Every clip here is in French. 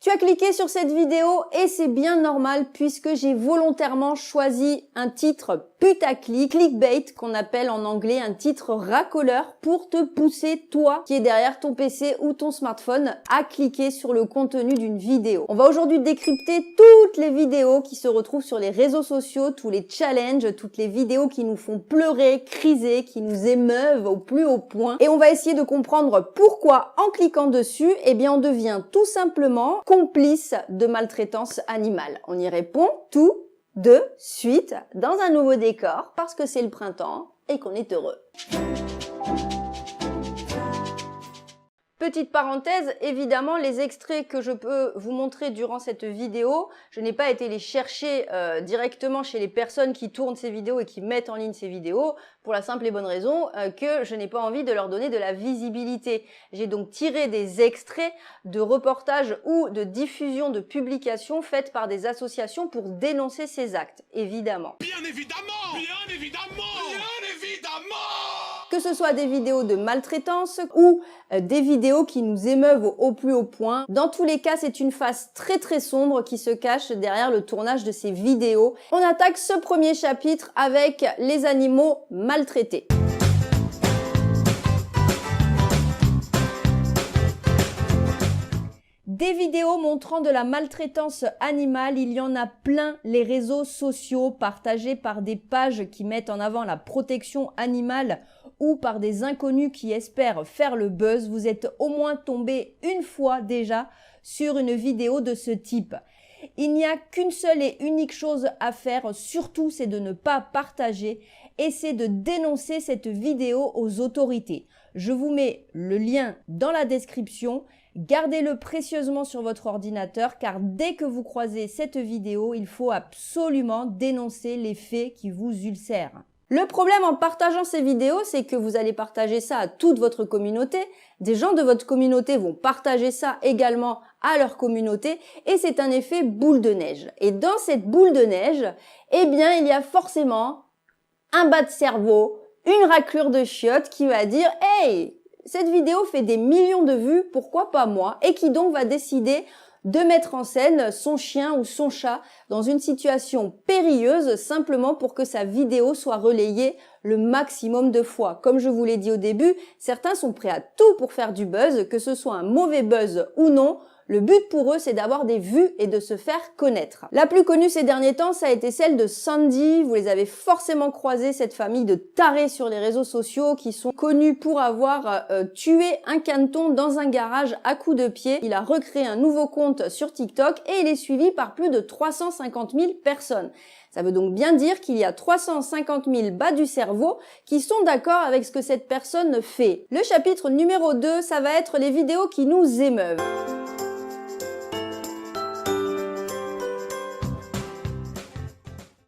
Tu as cliqué sur cette vidéo et c'est bien normal puisque j'ai volontairement choisi un titre putaclic, clickbait qu'on appelle en anglais un titre racoleur pour te pousser toi qui est derrière ton PC ou ton smartphone à cliquer sur le contenu d'une vidéo. On va aujourd'hui décrypter toutes les vidéos qui se retrouvent sur les réseaux sociaux, tous les challenges, toutes les vidéos qui nous font pleurer, criser, qui nous émeuvent au plus haut point et on va essayer de comprendre pourquoi en cliquant dessus, eh bien on devient tout simplement complice de maltraitance animale. On y répond tout de suite dans un nouveau décor parce que c'est le printemps et qu'on est heureux. Petite parenthèse, évidemment, les extraits que je peux vous montrer durant cette vidéo, je n'ai pas été les chercher directement chez les personnes qui tournent ces vidéos et qui mettent en ligne ces vidéos pour la simple et bonne raison que je n'ai pas envie de leur donner de la visibilité. J'ai donc tiré des extraits de reportages ou de diffusion de publications faites par des associations pour dénoncer ces actes, évidemment. Bien évidemment! Bien évidemment! Bien évidemment! Que ce soit des vidéos de maltraitance ou des vidéos qui nous émeuvent au plus haut point. Dans tous les cas, c'est une face très sombre qui se cache derrière le tournage de ces vidéos. On attaque ce premier chapitre avec les animaux maltraités. Des vidéos montrant de la maltraitance animale, il y en a plein les réseaux sociaux partagés par des pages qui mettent en avant la protection animale ou par des inconnus qui espèrent faire le buzz. Vous êtes au moins tombé une fois déjà sur une vidéo de ce type. Il n'y a qu'une seule et unique chose à faire, surtout c'est de ne pas partager et c'est de dénoncer cette vidéo aux autorités. Je vous mets le lien dans la description. Gardez-le précieusement sur votre ordinateur car dès que vous croisez cette vidéo, il faut absolument dénoncer les faits qui vous ulcèrent. Le problème en partageant ces vidéos, c'est que vous allez partager ça à toute votre communauté. Des gens de votre communauté vont partager ça également à leur communauté et c'est un effet boule de neige. Et dans cette boule de neige, eh bien, il y a forcément un bas de cerveau, une raclure de chiottes qui va dire « Hey, cette vidéo fait des millions de vues, pourquoi pas moi ?» et qui donc va décider de mettre en scène son chien ou son chat dans une situation périlleuse simplement pour que sa vidéo soit relayée le maximum de fois. Comme je vous l'ai dit au début, certains sont prêts à tout pour faire du buzz, que ce soit un mauvais buzz ou non. Le but pour eux, c'est d'avoir des vues et de se faire connaître. La plus connue ces derniers temps, ça a été celle de Sandy. Vous les avez forcément croisés, cette famille de tarés sur les réseaux sociaux qui sont connus pour avoir tué un caneton dans un garage à coups de pied. Il a recréé un nouveau compte sur TikTok et il est suivi par plus de 350 000 personnes. Ça veut donc bien dire qu'il y a 350 000 bas du cerveau qui sont d'accord avec ce que cette personne fait. Le chapitre numéro 2, ça va être les vidéos qui nous émeuvent.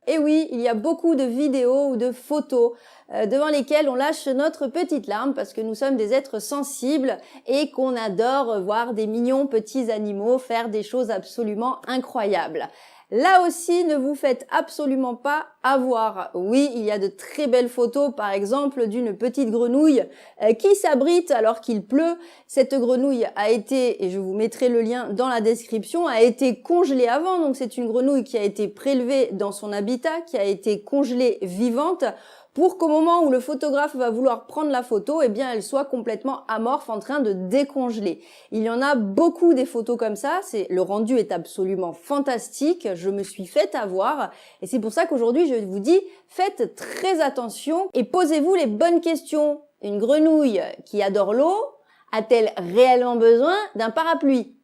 Et oui, il y a beaucoup de vidéos ou de photos devant lesquelles on lâche notre petite larme parce que nous sommes des êtres sensibles et qu'on adore voir des mignons petits animaux faire des choses absolument incroyables. Là aussi, ne vous faites absolument pas avoir. Oui, il y a de très belles photos, par exemple, d'une petite grenouille qui s'abrite alors qu'il pleut. Cette grenouille a été, et je vous mettrai le lien dans la description, a été congelée avant. Donc c'est une grenouille qui a été prélevée dans son habitat, qui a été congelée vivante, pour qu'au moment où le photographe va vouloir prendre la photo, eh bien, elle soit complètement amorphe en train de décongeler. Il y en a beaucoup des photos comme ça. Le rendu est absolument fantastique. Je me suis fait avoir. Et c'est pour ça qu'aujourd'hui, je vous dis, faites très attention et posez-vous les bonnes questions. Une grenouille qui adore l'eau a-t-elle réellement besoin d'un parapluie ?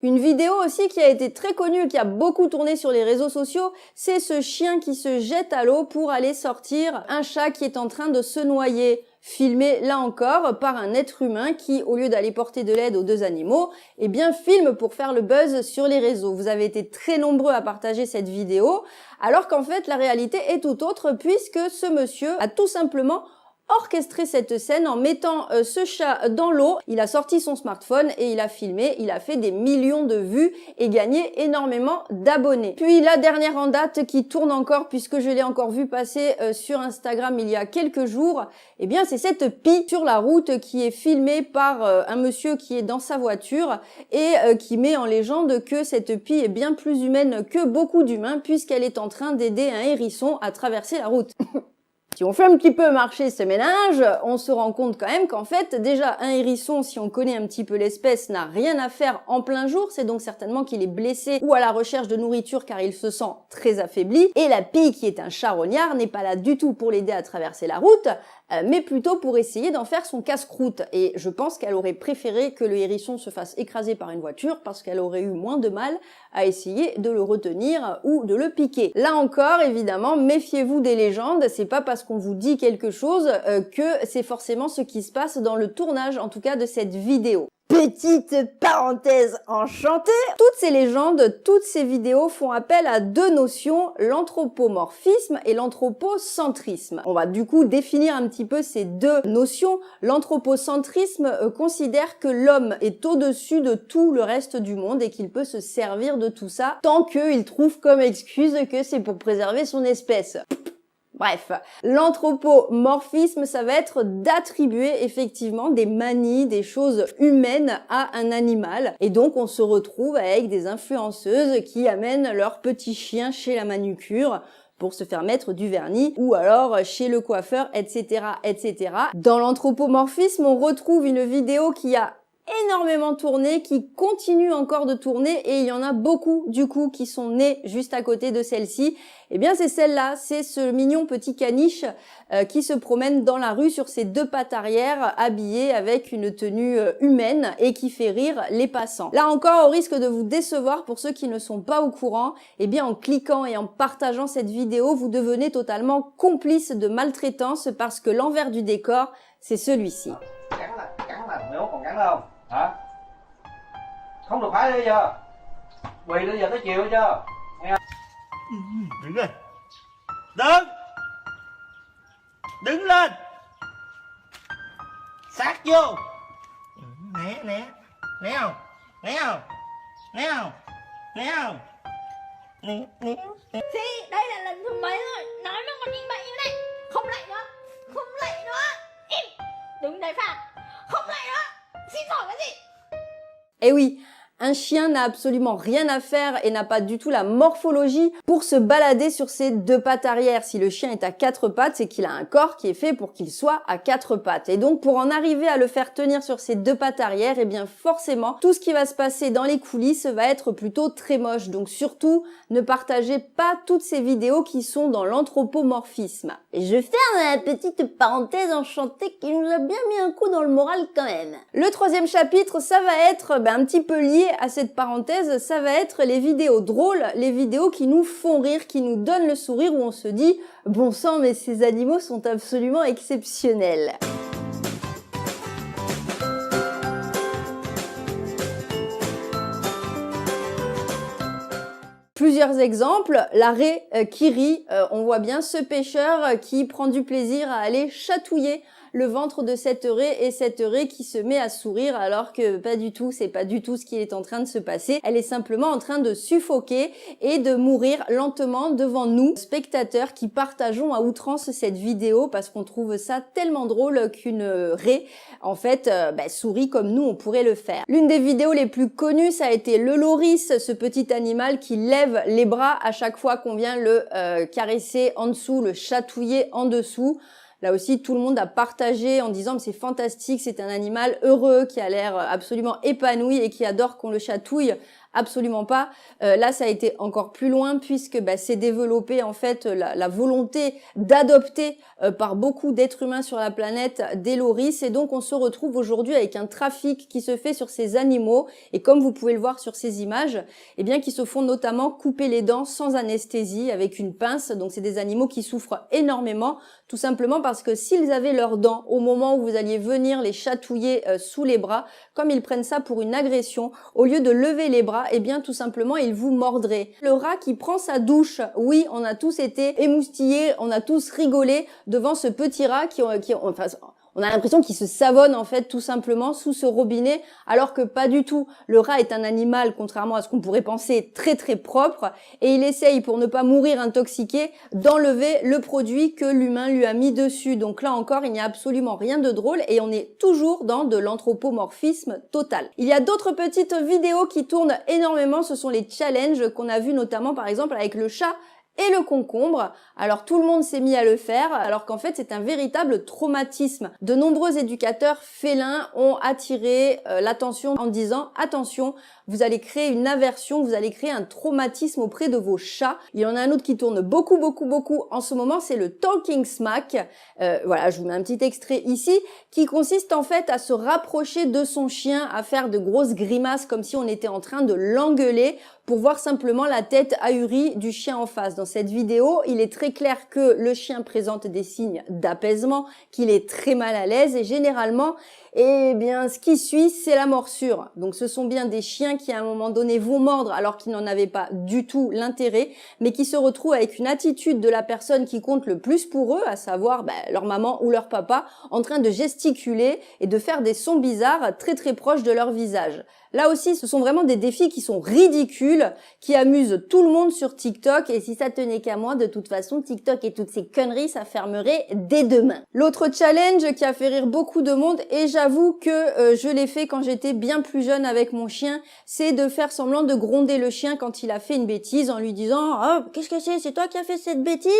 Une vidéo aussi qui a été très connue et qui a beaucoup tourné sur les réseaux sociaux, c'est ce chien qui se jette à l'eau pour aller sortir un chat qui est en train de se noyer. Filmé là encore par un être humain qui, au lieu d'aller porter de l'aide aux deux animaux, eh bien filme pour faire le buzz sur les réseaux. Vous avez été très nombreux à partager cette vidéo, alors qu'en fait la réalité est tout autre puisque ce monsieur a tout simplement orchestré cette scène en mettant ce chat dans l'eau. Il a sorti son smartphone et il a filmé, il a fait des millions de vues et gagné énormément d'abonnés. Puis la dernière en date qui tourne encore, puisque je l'ai encore vu passer sur Instagram il y a quelques jours, eh bien c'est cette pie sur la route qui est filmée par un monsieur qui est dans sa voiture et qui met en légende que cette pie est bien plus humaine que beaucoup d'humains puisqu'elle est en train d'aider un hérisson à traverser la route. Si on fait un petit peu marcher ce ménage, on se rend compte quand même qu'en fait, déjà, un hérisson, si on connaît un petit peu l'espèce, n'a rien à faire en plein jour. C'est donc certainement qu'il est blessé ou à la recherche de nourriture car il se sent très affaibli. Et la pie, qui est un charognard, n'est pas là du tout pour l'aider à traverser la route, mais plutôt pour essayer d'en faire son casse-croûte. Et je pense qu'elle aurait préféré que le hérisson se fasse écraser par une voiture parce qu'elle aurait eu moins de mal à essayer de le retenir ou de le piquer. Là encore, évidemment, méfiez-vous des légendes. C'est pas parce qu'on vous dit quelque chose que c'est forcément ce qui se passe dans le tournage, en tout cas de cette vidéo. Petite parenthèse enchantée, toutes ces légendes, toutes ces vidéos font appel à deux notions, l'anthropomorphisme et l'anthropocentrisme. On va du coup définir un petit peu ces deux notions. L'anthropocentrisme considère que l'homme est au-dessus de tout le reste du monde et qu'il peut se servir de tout ça tant qu'il trouve comme excuse que c'est pour préserver son espèce. Bref, l'anthropomorphisme, ça va être d'attribuer effectivement des manies, des choses humaines à un animal. Et donc, on se retrouve avec des influenceuses qui amènent leur petit chien chez la manucure pour se faire mettre du vernis, ou alors chez le coiffeur, etc., etc. Dans l'anthropomorphisme, on retrouve une vidéo qui a énormément tourné, qui continue encore de tourner, et il y en a beaucoup du coup qui sont nés juste à côté de celle-ci. Eh bien c'est celle-là, c'est ce mignon petit caniche qui se promène dans la rue sur ses deux pattes arrière, habillé avec une tenue humaine et qui fait rire les passants. Là encore, au risque de vous décevoir pour ceux qui ne sont pas au courant, eh bien en cliquant et en partageant cette vidéo, vous devenez totalement complice de maltraitance parce que l'envers du décor, c'est celui-ci. Cắn là, mày còn cắn không? Hả? Không được phải đi giờ. Quỳ tới giờ tới chiều chưa? Nghe không? Đứng lên. Đứng. Đứng lên. Sát vô. Né, né. Né không? Né không? Né không? Né không? Né, né. Chị, đây là lần thứ mấy rồi? Nói mà còn nhìn bậy như này. Không lạy nữa. Không lạy nữa. Im. Đứng đấy phạt. Không lạy nữa. Xin lỗi cái gì? Eh oui, un chien n'a absolument rien à faire et n'a pas du tout la morphologie pour se balader sur ses deux pattes arrière. Si le chien est à quatre pattes, c'est qu'il a un corps qui est fait pour qu'il soit à quatre pattes. Et donc, pour en arriver à le faire tenir sur ses deux pattes arrière, eh bien forcément, tout ce qui va se passer dans les coulisses va être plutôt très moche. Donc surtout, ne partagez pas toutes ces vidéos qui sont dans l'anthropomorphisme. Et je ferme la petite parenthèse enchantée qui nous a bien mis un coup dans le moral quand même. Le troisième chapitre, ça va être un petit peu lié à cette parenthèse, ça va être les vidéos drôles, les vidéos qui nous font rire, qui nous donnent le sourire, où on se dit « Bon sang, mais ces animaux sont absolument exceptionnels ». Plusieurs exemples, la raie qui rit, on voit bien ce pêcheur qui prend du plaisir à aller chatouiller le ventre de cette raie et cette raie qui se met à sourire alors que pas du tout, c'est pas du tout ce qui est en train de se passer. Elle est simplement en train de suffoquer et de mourir lentement devant nous, spectateurs qui partageons à outrance cette vidéo parce qu'on trouve ça tellement drôle qu'une raie, en fait, sourit comme nous on pourrait le faire. L'une des vidéos les plus connues, ça a été le loris, ce petit animal qui lève les bras à chaque fois qu'on vient le caresser en dessous, le chatouiller en dessous. Là aussi, tout le monde a partagé en disant « c'est fantastique, c'est un animal heureux qui a l'air absolument épanoui et qui adore qu'on le chatouille ». Absolument pas. Là, ça a été encore plus loin puisque s'est développé en fait la volonté d'adopter par beaucoup d'êtres humains sur la planète des loris et donc on se retrouve aujourd'hui avec un trafic qui se fait sur ces animaux et comme vous pouvez le voir sur ces images, eh bien qui se font notamment couper les dents sans anesthésie avec une pince. Donc c'est des animaux qui souffrent énormément tout simplement parce que s'ils avaient leurs dents au moment où vous alliez venir les chatouiller sous les bras, comme ils prennent ça pour une agression, au lieu de lever les bras, rat, eh bien tout simplement il vous mordrait. Le rat qui prend sa douche, oui, on a tous été émoustillés, on a tous rigolé devant ce petit rat enfin, on a l'impression qu'il se savonne en fait tout simplement sous ce robinet, alors que pas du tout. Le rat est un animal, contrairement à ce qu'on pourrait penser, très très propre, et il essaye, pour ne pas mourir intoxiqué, d'enlever le produit que l'humain lui a mis dessus. Donc là encore, il n'y a absolument rien de drôle et on est toujours dans de l'anthropomorphisme total. Il y a d'autres petites vidéos qui tournent énormément, ce sont les challenges qu'on a vus notamment par exemple avec le chat et le concombre. Alors tout le monde s'est mis à le faire, alors qu'en fait c'est un véritable traumatisme. De nombreux éducateurs félins ont attiré l'attention en disant « Attention, vous allez créer une aversion, vous allez créer un traumatisme auprès de vos chats ». Il y en a un autre qui tourne beaucoup en ce moment, c'est le Talking Smack. Voilà, je vous mets un petit extrait ici, qui consiste en fait à se rapprocher de son chien, à faire de grosses grimaces comme si on était en train de l'engueuler pour voir simplement la tête ahurie du chien en face. Dans cette vidéo, il est très clair que le chien présente des signes d'apaisement, qu'il est très mal à l'aise et généralement, eh bien, ce qui suit, c'est la morsure. Donc, ce sont bien des chiens qui, à un moment donné, vont mordre alors qu'ils n'en avaient pas du tout l'intérêt, mais qui se retrouvent avec une attitude de la personne qui compte le plus pour eux, à savoir leur maman ou leur papa, en train de gesticuler et de faire des sons bizarres très très proches de leur visage. Là aussi, ce sont vraiment des défis qui sont ridicules, qui amusent tout le monde sur TikTok. Et si ça tenait qu'à moi, de toute façon, TikTok et toutes ces conneries, ça fermerait dès demain. L'autre challenge qui a fait rire beaucoup de monde, et j'avoue que je l'ai fait quand j'étais bien plus jeune avec mon chien, c'est de faire semblant de gronder le chien quand il a fait une bêtise en lui disant « Oh, qu'est-ce que c'est toi qui as fait cette bêtise ?»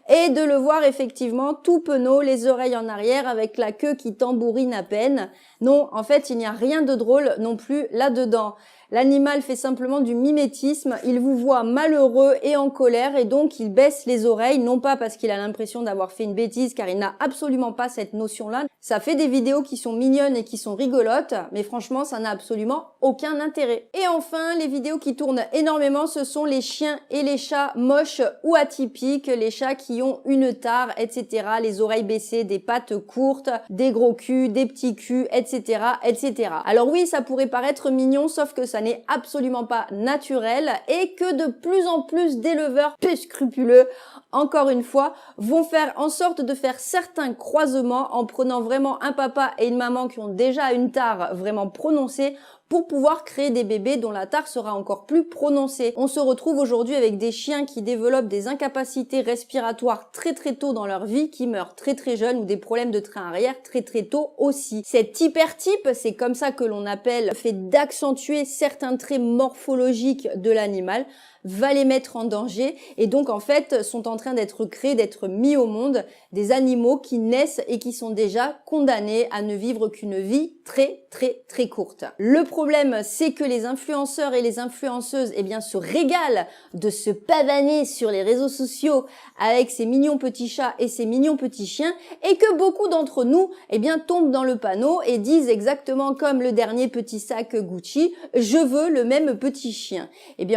Et de le voir effectivement tout penaud, les oreilles en arrière, avec la queue qui tambourine à peine. Non, en fait, il n'y a rien de drôle non plus là-dedans. L'animal fait simplement du mimétisme, il vous voit malheureux et en colère et donc il baisse les oreilles, non pas parce qu'il a l'impression d'avoir fait une bêtise car il n'a absolument pas cette notion-là. Ça fait des vidéos qui sont mignonnes et qui sont rigolotes, mais franchement ça n'a absolument aucun intérêt. Et enfin, les vidéos qui tournent énormément, ce sont les chiens et les chats moches ou atypiques, les chats qui ont une tare, etc., les oreilles baissées, des pattes courtes, des gros culs, des petits culs, etc., etc. Alors oui, ça pourrait paraître mignon, sauf que ça n'est absolument pas naturel et que de plus en plus d'éleveurs peu scrupuleux, encore une fois, vont faire en sorte de faire certains croisements en prenant vraiment un papa et une maman qui ont déjà une tare vraiment prononcée pour pouvoir créer des bébés dont la tare sera encore plus prononcée. On se retrouve aujourd'hui avec des chiens qui développent des incapacités respiratoires très très tôt dans leur vie, qui meurent très très jeunes ou des problèmes de train arrière très très tôt aussi. Cet hypertype, c'est comme ça que l'on appelle, fait d'accentuer certains traits morphologiques de l'animal, va les mettre en danger et donc en fait sont en train d'être créés, d'être mis au monde des animaux qui naissent et qui sont déjà condamnés à ne vivre qu'une vie très très très courte. Le problème, c'est que les influenceurs et les influenceuses se régalent de se pavaner sur les réseaux sociaux avec ces mignons petits chats et ces mignons petits chiens et que beaucoup d'entre nous tombent dans le panneau et disent exactement comme le dernier petit sac Gucci, je veux le même petit chien.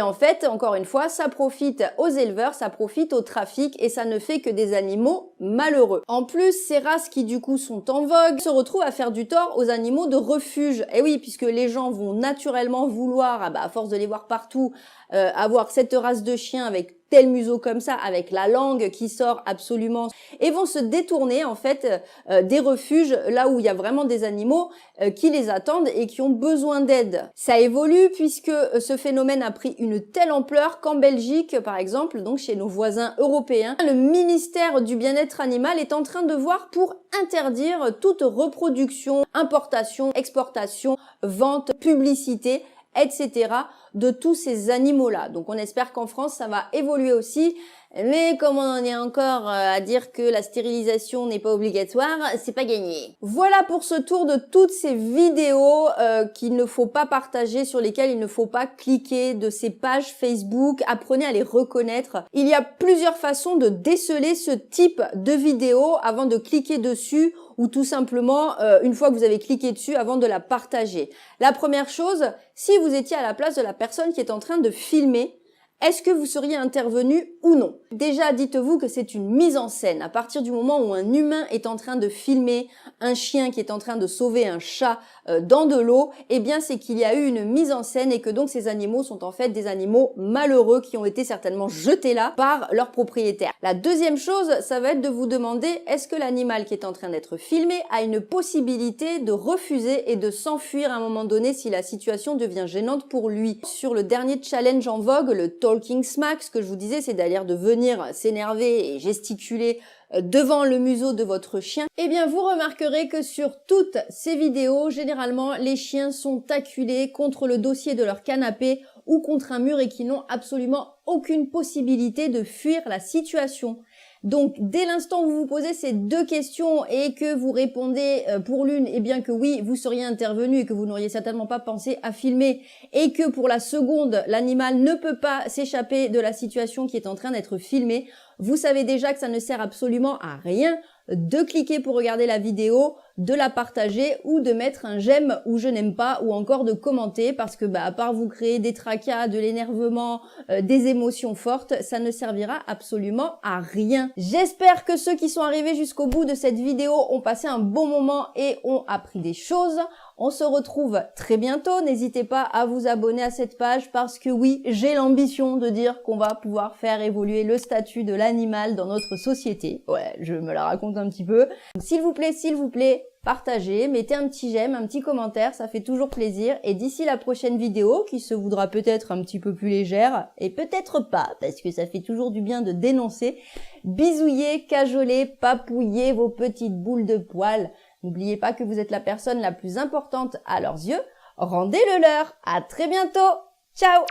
En fait, encore une fois, ça profite aux éleveurs, ça profite au trafic et ça ne fait que des animaux malheureux. En plus, ces races qui du coup sont en vogue se retrouvent à faire du tort aux animaux de refuge. Et oui, puisque les gens vont naturellement vouloir, à force de les voir partout, avoir cette race de chien avec tel museau comme ça, avec la langue qui sort absolument, et vont se détourner en fait des refuges là où il y a vraiment des animaux qui les attendent et qui ont besoin d'aide. Ça évolue puisque ce phénomène a pris une telle ampleur qu'en Belgique, par exemple, donc chez nos voisins européens, le ministère du bien-être animal est en train de voir pour interdire toute reproduction, importation, exportation, vente, publicité, etc. de tous ces animaux-là. Donc on espère qu'en France, ça va évoluer aussi. Mais comme on en est encore à dire que la stérilisation n'est pas obligatoire, c'est pas gagné. Voilà pour ce tour de toutes ces vidéos qu'il ne faut pas partager, sur lesquelles il ne faut pas cliquer, de ces pages Facebook. Apprenez à les reconnaître. Il y a plusieurs façons de déceler ce type de vidéo avant de cliquer dessus ou tout simplement, une fois que vous avez cliqué dessus, avant de la partager. La première chose, si vous étiez à la place de la personne qui est en train de filmer, est-ce que vous seriez intervenu ou non? Déjà, dites-vous que c'est une mise en scène. À partir du moment où un humain est en train de filmer un chien qui est en train de sauver un chat dans de l'eau, eh bien c'est qu'il y a eu une mise en scène et que donc ces animaux sont en fait des animaux malheureux qui ont été certainement jetés là par leur propriétaire. La deuxième chose, ça va être de vous demander, est-ce que l'animal qui est en train d'être filmé a une possibilité de refuser et de s'enfuir à un moment donné si la situation devient gênante pour lui? Sur le dernier challenge en vogue, le Talking Smack, ce que je vous disais, c'est d'ailleurs de venir s'énerver et gesticuler devant le museau de votre chien, eh bien vous remarquerez que sur toutes ces vidéos, généralement les chiens sont acculés contre le dossier de leur canapé ou contre un mur et qui n'ont absolument aucune possibilité de fuir la situation. Donc dès l'instant où vous vous posez ces deux questions et que vous répondez pour l'une, eh bien que oui, vous seriez intervenu et que vous n'auriez certainement pas pensé à filmer, et que pour la seconde, l'animal ne peut pas s'échapper de la situation qui est en train d'être filmée, vous savez déjà que ça ne sert absolument à rien de cliquer pour regarder la vidéo, de la partager ou de mettre un j'aime ou je n'aime pas ou encore de commenter parce que à part vous créer des tracas, de l'énervement, des émotions fortes, ça ne servira absolument à rien. J'espère que ceux qui sont arrivés jusqu'au bout de cette vidéo ont passé un bon moment et ont appris des choses. On se retrouve très bientôt. N'hésitez pas à vous abonner à cette page parce que oui, j'ai l'ambition de dire qu'on va pouvoir faire évoluer le statut de l'animal dans notre société. Ouais, je me la raconte un petit peu. S'il vous plaît, partagez, mettez un petit j'aime, un petit commentaire, ça fait toujours plaisir. Et d'ici la prochaine vidéo, qui se voudra peut-être un petit peu plus légère, et peut-être pas, parce que ça fait toujours du bien de dénoncer, bisouillez, cajolez, papouillez vos petites boules de poils. N'oubliez pas que vous êtes la personne la plus importante à leurs yeux. Rendez-le leur. À très bientôt. Ciao!